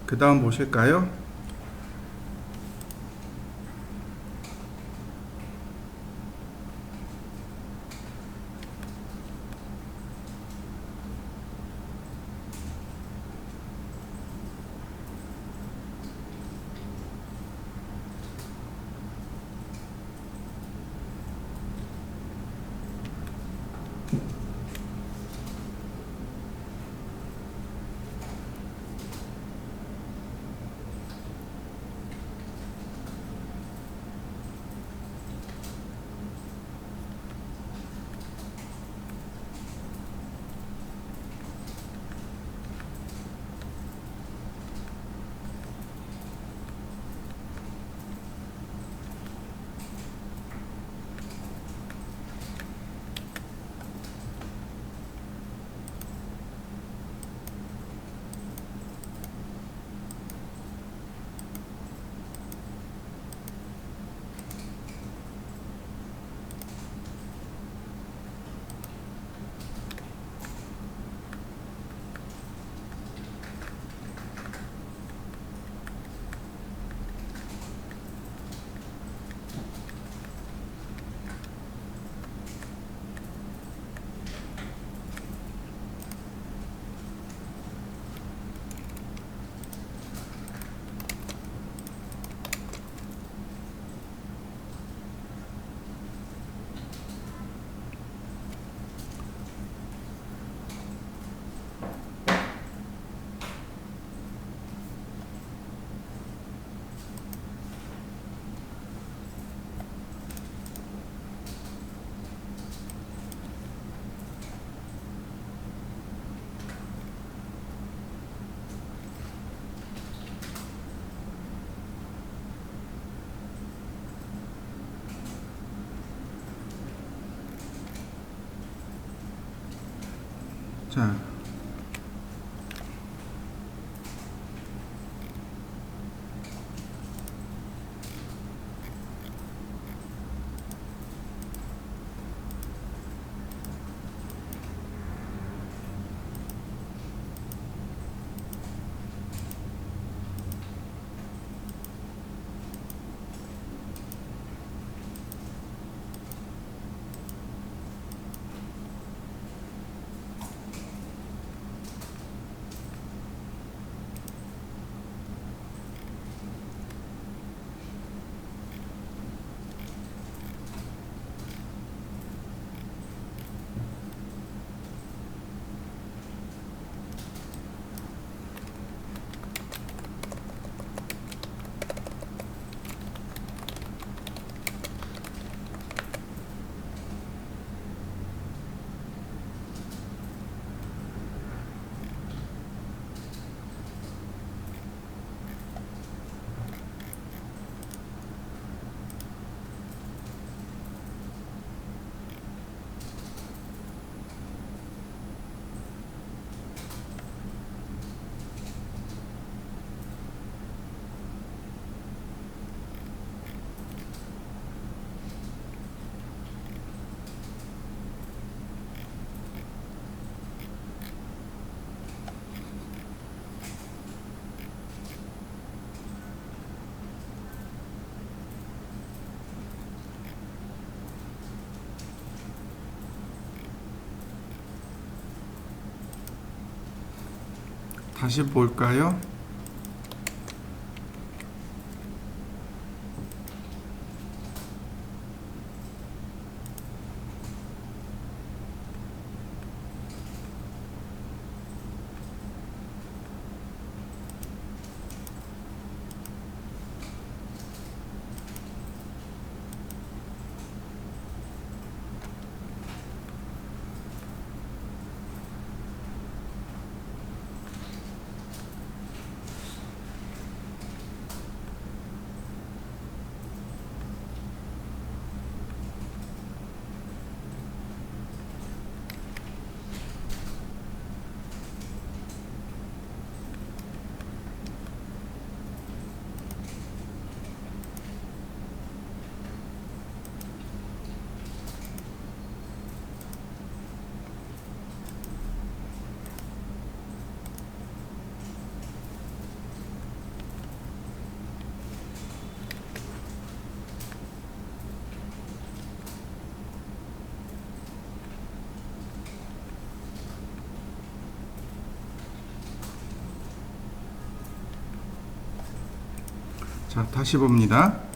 그 다음 보실까요? 자, 다시 볼까요? 자, 다시 봅니다.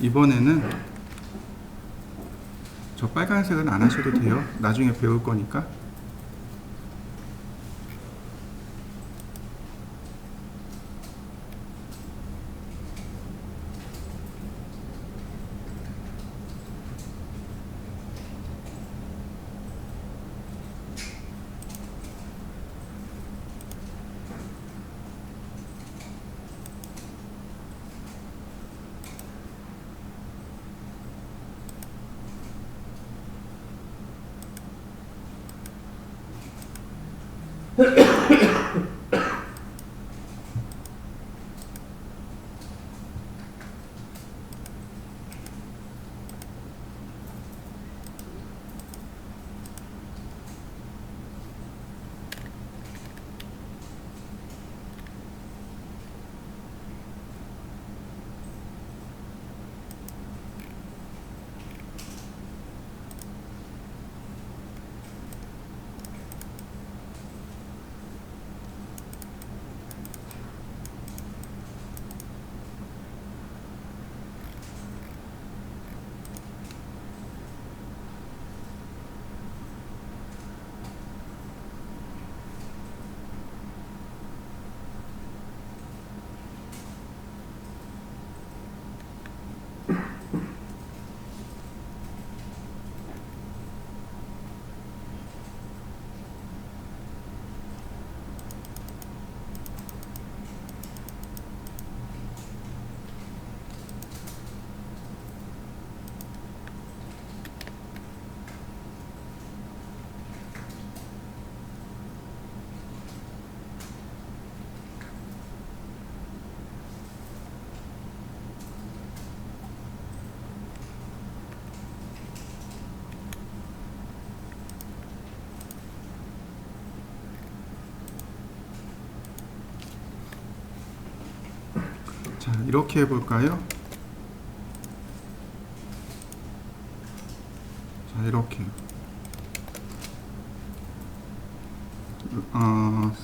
이번에는 저 빨간색은 안 하셔도 돼요. 나중에 배울 거니까. 자, 이렇게 해볼까요? 자, 이렇게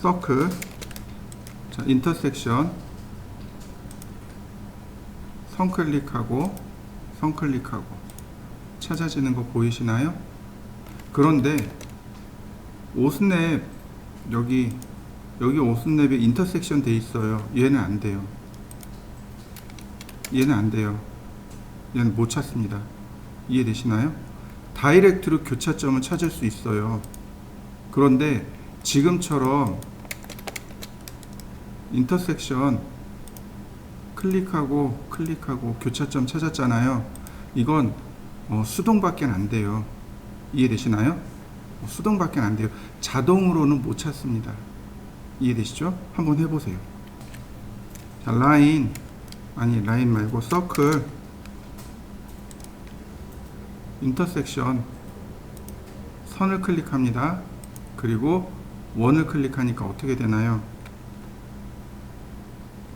서클, 자, 인터섹션 선클릭하고 선클릭하고 찾아지는 거 보이시나요? 그런데 오스냅 여기 오스냅에 인터섹션 돼 있어요. 얘는 안 돼요. 얘는 안 돼요. 얘는 못 찾습니다. 이해되시나요? 다이렉트로 교차점을 찾을 수 있어요. 그런데 지금처럼 인터섹션 클릭하고 클릭하고 교차점 찾았잖아요. 이건 수동밖에 안 돼요. 이해되시나요? 수동밖에 안 돼요. 자동으로는 못 찾습니다. 이해되시죠? 한번 해보세요. 자, 라인 아니 라인 말고 서클 인터섹션 선을 클릭합니다. 그리고 원을 클릭하니까 어떻게 되나요?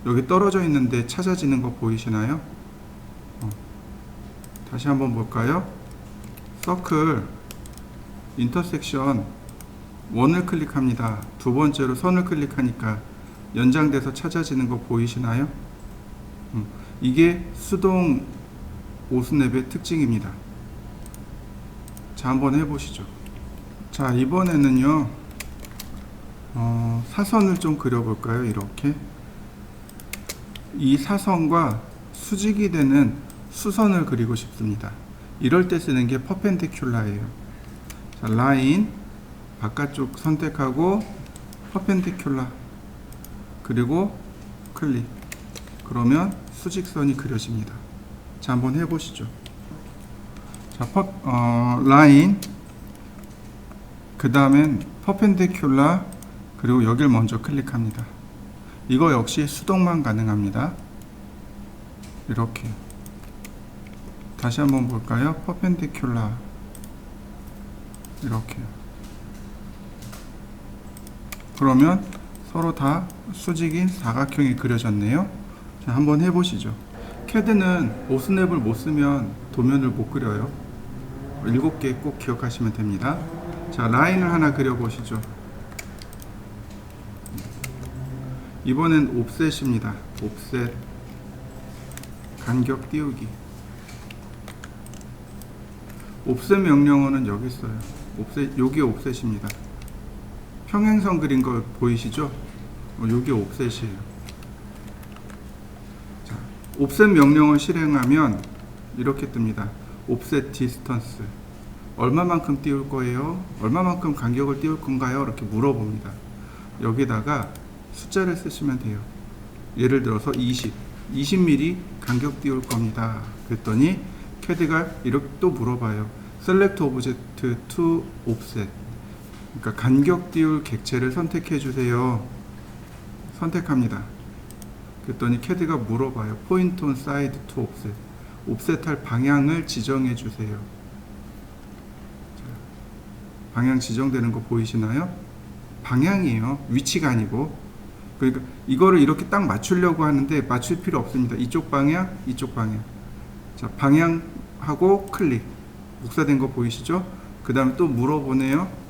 여기 떨어져 있는데 찾아지는 거 보이시나요? 다시 한번 볼까요? 서클 인터섹션 원을 클릭합니다. 두 번째로 선을 클릭하니까 연장돼서 찾아지는 거 보이시나요? 이게 수동 오스냅의 특징입니다. 자, 한번 해보시죠. 자, 이번에는요 사선을 좀 그려볼까요? 이렇게 이 사선과 수직이 되는 수선을 그리고 싶습니다. 이럴 때 쓰는 게 퍼펜디큘라예요. 자, 라인 바깥쪽 선택하고 퍼펜디큘라 그리고 클릭. 그러면 수직선이 그려집니다. 자, 한번 해보시죠. 자, 라인 그 다음엔 퍼펜디큘라 그리고 여길 먼저 클릭합니다. 이거 역시 수동만 가능합니다. 이렇게 다시 한번 볼까요? 퍼펜디큘라 이렇게. 그러면 서로 다 수직인 사각형이 그려졌네요. 자, 한번 해보시죠. 캐드는 오스냅을 못 쓰면 도면을 못 그려요. 7개 꼭 기억하시면 됩니다. 자, 라인을 하나 그려보시죠. 이번엔 옵셋입니다. 옵셋 간격 띄우기. 옵셋 명령어는 여기 있어요. 옵셋, 여기 옵셋입니다. 평행선 그린 거 보이시죠? 여기 옵셋이에요. 자, 옵셋 명령을 실행하면 이렇게 뜹니다. 옵셋 디스턴스. 얼마만큼 띄울 거예요? 얼마만큼 간격을 띄울 건가요? 이렇게 물어봅니다. 여기다가 숫자를 쓰시면 돼요. 예를 들어서 20mm 간격 띄울 겁니다. 그랬더니 캐드가 이렇게 또 물어봐요. Select Object to Offset. 그러니까 간격 띄울 객체를 선택해 주세요. 선택합니다. 그랬더니 캐드가 물어봐요. Point on side to offset. 옵셋할 방향을 지정해 주세요. 자, 방향 지정되는 거 보이시나요? 방향이에요. 위치가 아니고. 그러니까 이거를 이렇게 딱 맞추려고 하는데 맞출 필요 없습니다. 이쪽 방향, 이쪽 방향. 자, 방향하고 클릭. 복사된 거 보이시죠? 그 다음에 또 물어보네요.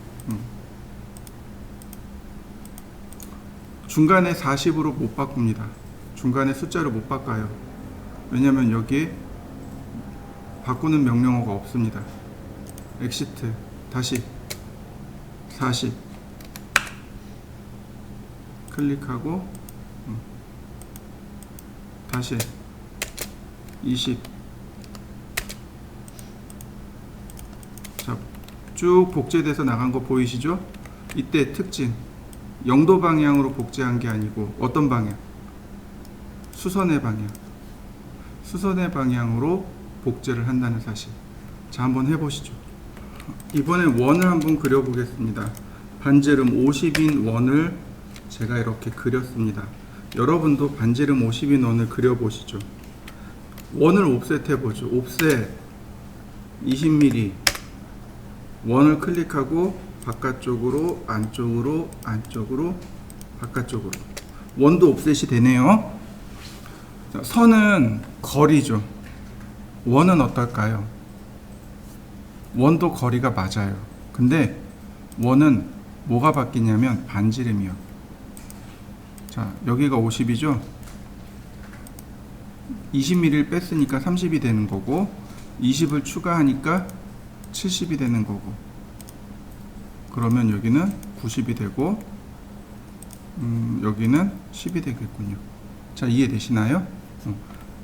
중간에 40으로 못 바꿉니다. 중간에 숫자를 못 바꿔요. 왜냐면 여기에 바꾸는 명령어가 없습니다. 엑시트 다시 40 클릭하고 다시 20. 자, 쭉 복제돼서 나간 거 보이시죠? 이때 특징 0도 방향으로 복제한 게 아니고 어떤 방향? 수선의 방향. 수선의 방향으로 복제를 한다는 사실. 자, 한번 해보시죠. 이번엔 원을 한번 그려보겠습니다. 반지름 50인 원을 제가 이렇게 그렸습니다. 여러분도 반지름 50인 원을 그려보시죠. 원을 옵셋 해보죠. 옵셋 20mm. 원을 클릭하고 바깥쪽으로, 안쪽으로, 안쪽으로, 바깥쪽으로. 원도 옵셋이 되네요. 자, 선은 거리죠. 원은 어떨까요? 원도 거리가 맞아요. 근데 원은 뭐가 바뀌냐면 반지름이요. 자, 여기가 50이죠? 20mm를 뺐으니까 30이 되는 거고 20을 추가하니까 70이 되는 거고 그러면 여기는 90이 되고 여기는 10이 되겠군요. 자, 이해되시나요?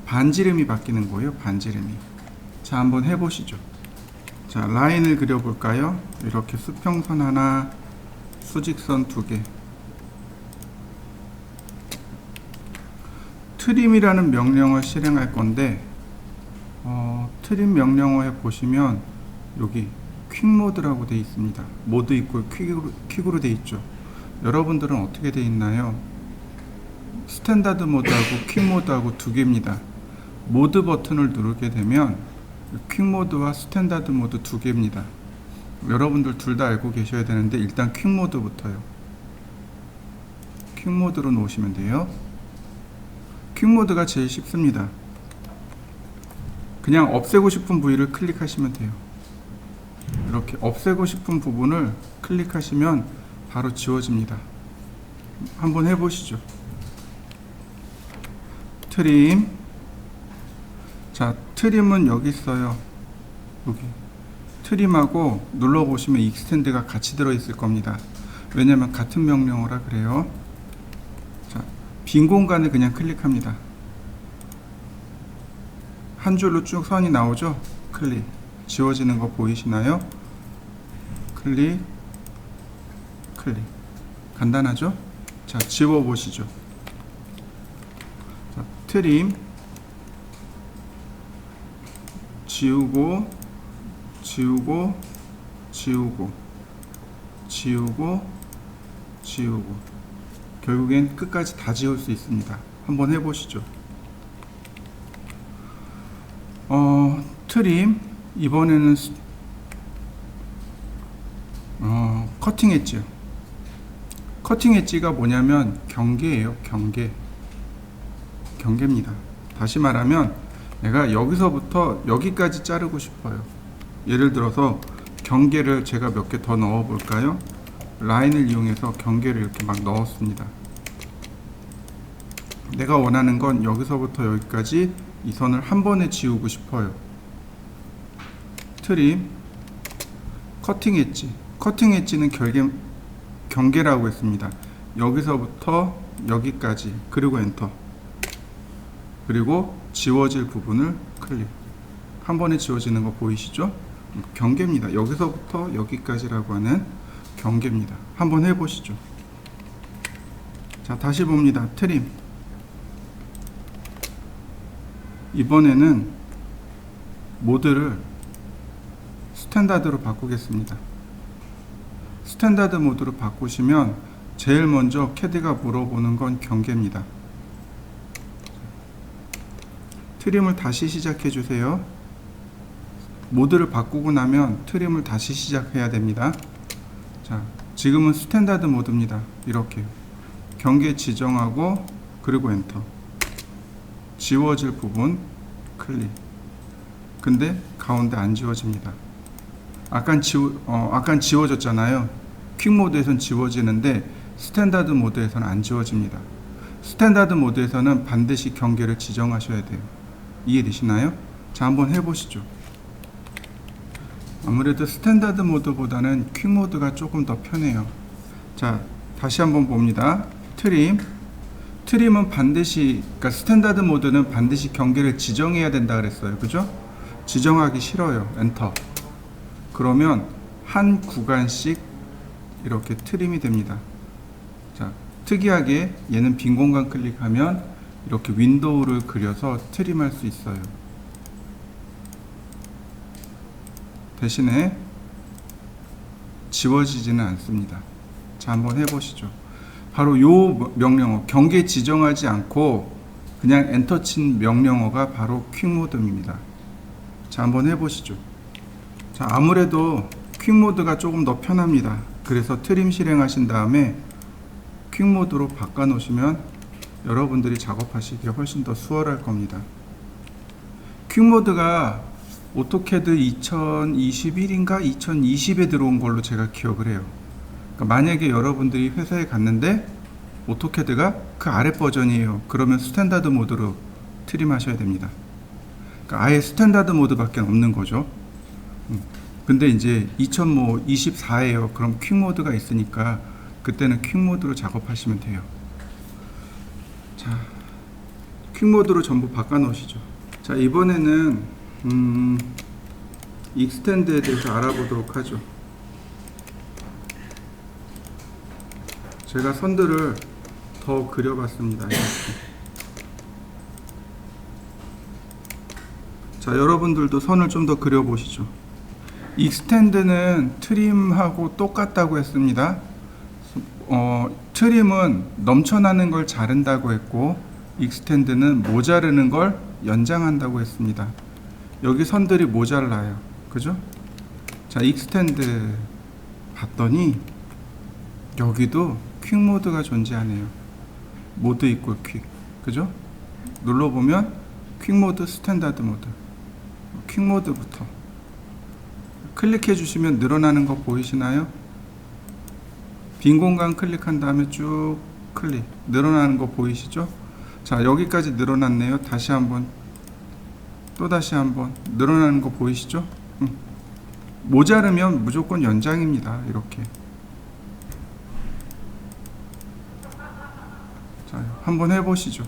반지름이 바뀌는 거예요. 반지름이. 자, 한번 해보시죠. 자, 라인을 그려볼까요? 이렇게 수평선 하나, 수직선 2개. 트림이라는 명령어를 실행할 건데 트림 명령어에 보시면 여기 퀵 모드라고 되어 있습니다. 모드 있고 퀵으로 되어 있죠. 여러분들은 어떻게 되어 있나요? 스탠다드 모드하고 퀵 모드하고 두 개입니다. 모드 버튼을 누르게 되면 퀵 모드와 스탠다드 모드 두 개입니다. 여러분들 둘 다 알고 계셔야 되는데 일단 퀵 모드부터요. 퀵 모드로 놓으시면 돼요. 퀵 모드가 제일 쉽습니다. 그냥 없애고 싶은 부위를 클릭하시면 돼요. 이렇게 없애고 싶은 부분을 클릭하시면 바로 지워집니다. 한번 해보시죠. 트림. 자, 트림은 여기 있어요. 여기. 트림하고 눌러보시면 익스텐드가 같이 들어있을 겁니다. 왜냐면 같은 명령어라 그래요. 자, 빈 공간을 그냥 클릭합니다. 한 줄로 쭉 선이 나오죠? 클릭. 지워지는 거 보이시나요? 클릭, 클릭. 간단하죠? 자, 지워보시죠. 자, 트림. 지우고, 지우고, 지우고, 지우고, 지우고. 결국엔 끝까지 다 지울 수 있습니다. 한번 해보시죠. 트림. 이번에는 커팅 엣지요. 커팅 엣지가 뭐냐면 경계예요. 경계입니다. 다시 말하면 내가 여기서부터 여기까지 자르고 싶어요. 예를 들어서 경계를 제가 몇 개 더 넣어 볼까요? 라인을 이용해서 경계를 이렇게 막 넣었습니다. 내가 원하는 건 여기서부터 여기까지 이 선을 한 번에 지우고 싶어요. 트림, 커팅 엣지. 커팅 엣지는 경계라고 했습니다. 여기서부터 여기까지, 그리고 엔터. 그리고 지워질 부분을 클릭. 한 번에 지워지는 거 보이시죠? 경계입니다. 여기서부터 여기까지라고 하는 경계입니다. 한번 해보시죠. 자, 다시 봅니다. 트림. 이번에는 모드를 스탠다드로 바꾸겠습니다. 스탠다드 모드로 바꾸시면 제일 먼저 캐드가 물어보는 건 경계입니다. 트림을 다시 시작해 주세요. 모드를 바꾸고 나면 트림을 다시 시작해야 됩니다. 자, 지금은 스탠다드 모드입니다. 이렇게 경계 지정하고 그리고 엔터. 지워질 부분 클릭. 근데 가운데 안 지워집니다. 아깐 지워졌잖아요. 퀵 모드에서는 지워지는데 스탠다드 모드에서는 안 지워집니다. 스탠다드 모드에서는 반드시 경계를 지정하셔야 돼요. 이해되시나요? 자, 한번 해보시죠. 아무래도 스탠다드 모드보다는 퀵 모드가 조금 더 편해요. 자, 다시 한번 봅니다. 트림. 트림은 반드시, 그러니까 스탠다드 모드는 반드시 경계를 지정해야 된다 그랬어요. 그죠? 지정하기 싫어요. 엔터. 그러면 한 구간씩 이렇게 트림이 됩니다. 자, 특이하게 얘는 빈 공간 클릭하면 이렇게 윈도우를 그려서 트림할 수 있어요. 대신에 지워지지는 않습니다. 자, 한번 해보시죠. 바로 요 명령어, 경계 지정하지 않고 그냥 엔터 친 명령어가 바로 퀵 모드입니다. 자, 한번 해보시죠. 자, 아무래도 퀵 모드가 조금 더 편합니다. 그래서 트림 실행하신 다음에 퀵 모드로 바꿔 놓으시면 여러분들이 작업하시기에 훨씬 더 수월할 겁니다. 퀵 모드가 오토캐드 2021인가 2020에 들어온 걸로 제가 기억을 해요. 그러니까 만약에 여러분들이 회사에 갔는데 오토캐드가 그 아래 버전이에요. 그러면 스탠다드 모드로 트림 하셔야 됩니다. 그러니까 아예 스탠다드 모드밖에 없는 거죠. 근데 이제 2024예요. 그럼 퀵 모드가 있으니까 그때는 퀵 모드로 작업하시면 돼요. 자, 퀵 모드로 전부 바꿔 놓으시죠. 자, 이번에는 익스텐드에 대해서 알아보도록 하죠. 제가 선들을 더 그려봤습니다. 이렇게. 자, 여러분들도 선을 좀 더 그려보시죠. 익스텐드는 트림하고 똑같다고 했습니다. 트림은 넘쳐나는 걸 자른다고 했고 익스텐드는 모자르는 걸 연장한다고 했습니다. 여기 선들이 모자라요. 그죠? 자, 익스텐드 봤더니 여기도 퀵 모드가 존재하네요. 모드 이퀄 퀵. 그죠? 눌러보면 퀵 모드, 스탠다드 모드. 퀵 모드부터 클릭해 주시면 늘어나는 거 보이시나요? 빈 공간 클릭한 다음에 쭉 클릭. 늘어나는 거 보이시죠? 자, 여기까지 늘어났네요. 다시 한번, 또 다시 한번 늘어나는 거 보이시죠? 모자르면 무조건 연장입니다. 이렇게. 자, 한번 해보시죠.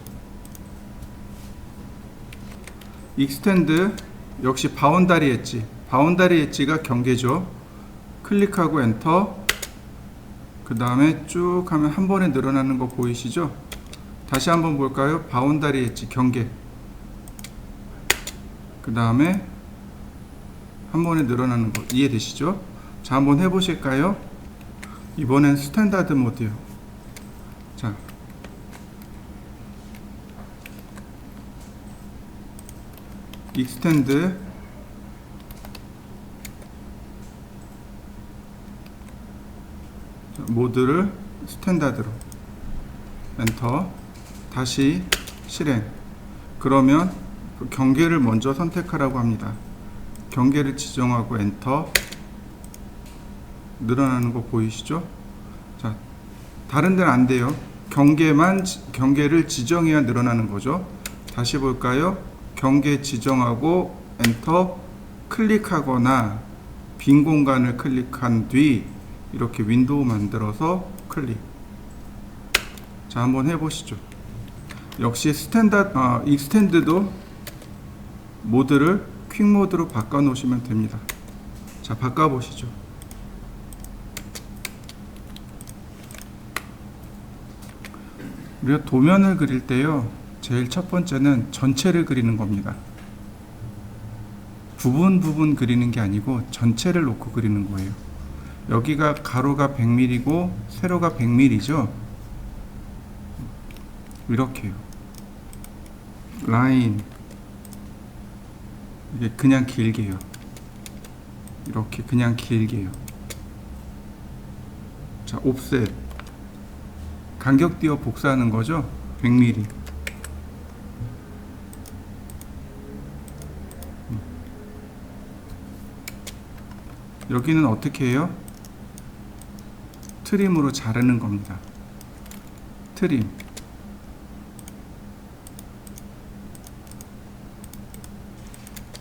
익스텐드 역시 바운다리 엣지. 바운다리 엣지가 경계죠. 클릭하고 엔터. 그 다음에 쭉 하면 한 번에 늘어나는 거 보이시죠? 다시 한번 볼까요? 바운다리 엣지 경계. 그 다음에 한 번에 늘어나는 거 이해되시죠? 자, 한번 해보실까요? 이번엔 스탠다드 모드요. 자, 익스텐드 모드를 스탠다드로 엔터. 다시 실행. 그러면 경계를 먼저 선택하라고 합니다. 경계를 지정하고 엔터. 늘어나는 거 보이시죠? 자, 다른 데는 안 돼요. 경계를 지정해야 늘어나는 거죠. 다시 볼까요? 경계 지정하고 엔터. 클릭하거나 빈 공간을 클릭한 뒤 이렇게 윈도우 만들어서 클릭. 자, 한번 해보시죠. 역시 익스텐드도 모드를 퀵 모드로 바꿔 놓으시면 됩니다. 자, 바꿔 보시죠. 우리가 도면을 그릴 때요, 제일 첫 번째는 전체를 그리는 겁니다. 부분 그리는 게 아니고 전체를 놓고 그리는 거예요. 여기가 가로가 100mm고 세로가 100mm죠. 이렇게요. 라인, 이게 그냥 길게요. 이렇게 그냥 길게요. 자, 옵셋, 간격 띄어 복사하는 거죠. 100mm. 여기는 어떻게 해요? 트림으로 자르는 겁니다. 트림.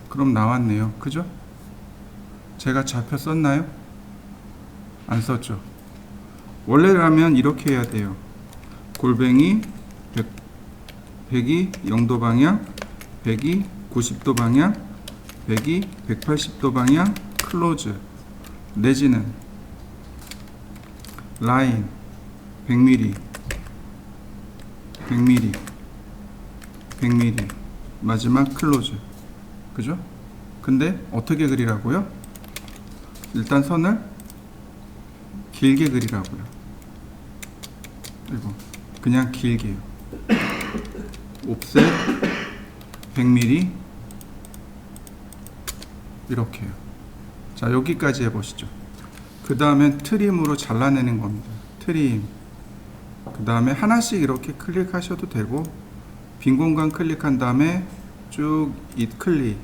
그럼 나왔네요. 그죠? 제가 좌표 썼나요? 안 썼죠. 원래라면 이렇게 해야 돼요. 골뱅이 100이 0도 방향, 100이 90도 방향, 100이 180도 방향, 클로즈. 내지는 라인 100mm, 100mm, 100mm, 마지막 클로즈. 그죠? 근데 어떻게 그리라고요? 일단 선을 길게 그리라고요. 그리고 그냥 길게요. 옵셋 100mm 이렇게요. 자, 여기까지 해보시죠. 그 다음엔 트림으로 잘라내는 겁니다. 트림. 그 다음에 하나씩 이렇게 클릭하셔도 되고, 빈 공간 클릭한 다음에 쭉 클릭.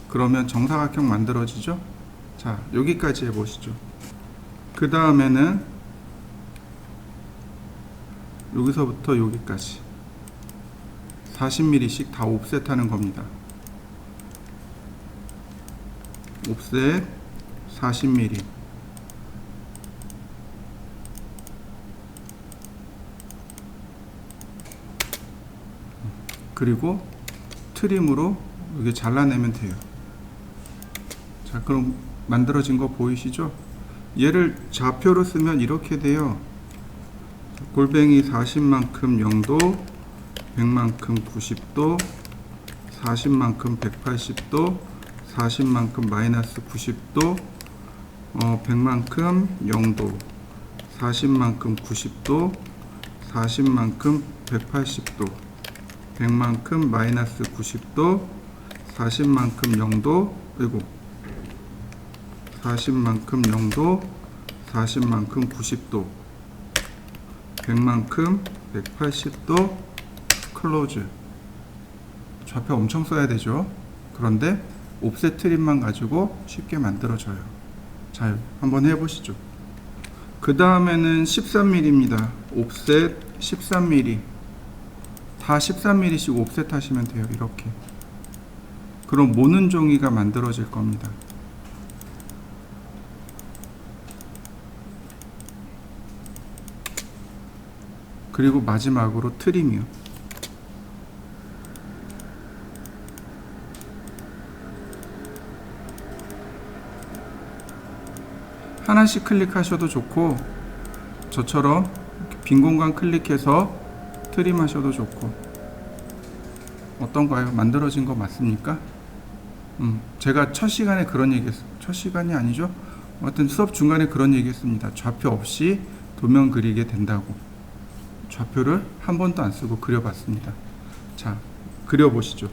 그러면 정사각형 만들어지죠. 자, 여기까지 해보시죠. 그 다음에는 여기서부터 여기까지 40mm씩 다 옵셋 하는 겁니다. 옵셋 40mm. 그리고 트림으로 여기 잘라내면 돼요. 자, 그럼 만들어진 거 보이시죠? 얘를 좌표로 쓰면 이렇게 돼요. 골뱅이 40만큼 0도, 100만큼 90도, 40만큼 180도, 40만큼 마이너스 90도, 100만큼 0도, 40만큼 90도, 40만큼 180도, 100만큼 마이너스 90도, 40만큼 0도, 그리고 40만큼 0도, 40만큼 90도, 100만큼 180도, 클로즈. 좌표 엄청 써야 되죠. 그런데 옵셋 트림만 가지고 쉽게 만들어져요. 자, 한번 해보시죠. 그 다음에는 13mm입니다. 옵셋 13mm. 다 13mm씩 옵셋 하시면 돼요. 이렇게. 그럼 모는 종이가 만들어질 겁니다. 그리고 마지막으로 트림이요. 하나씩 클릭하셔도 좋고, 저처럼 빈 공간 클릭해서 트림 하셔도 좋고. 어떤가요? 만들어진 거 맞습니까? 제가 첫 시간에 그런 얘기 했어요. 첫 시간이 아니죠? 하여튼 수업 중간에 그런 얘기 했습니다. 좌표 없이 도면 그리게 된다고. 좌표를 한 번도 안 쓰고 그려봤습니다. 자, 그려보시죠.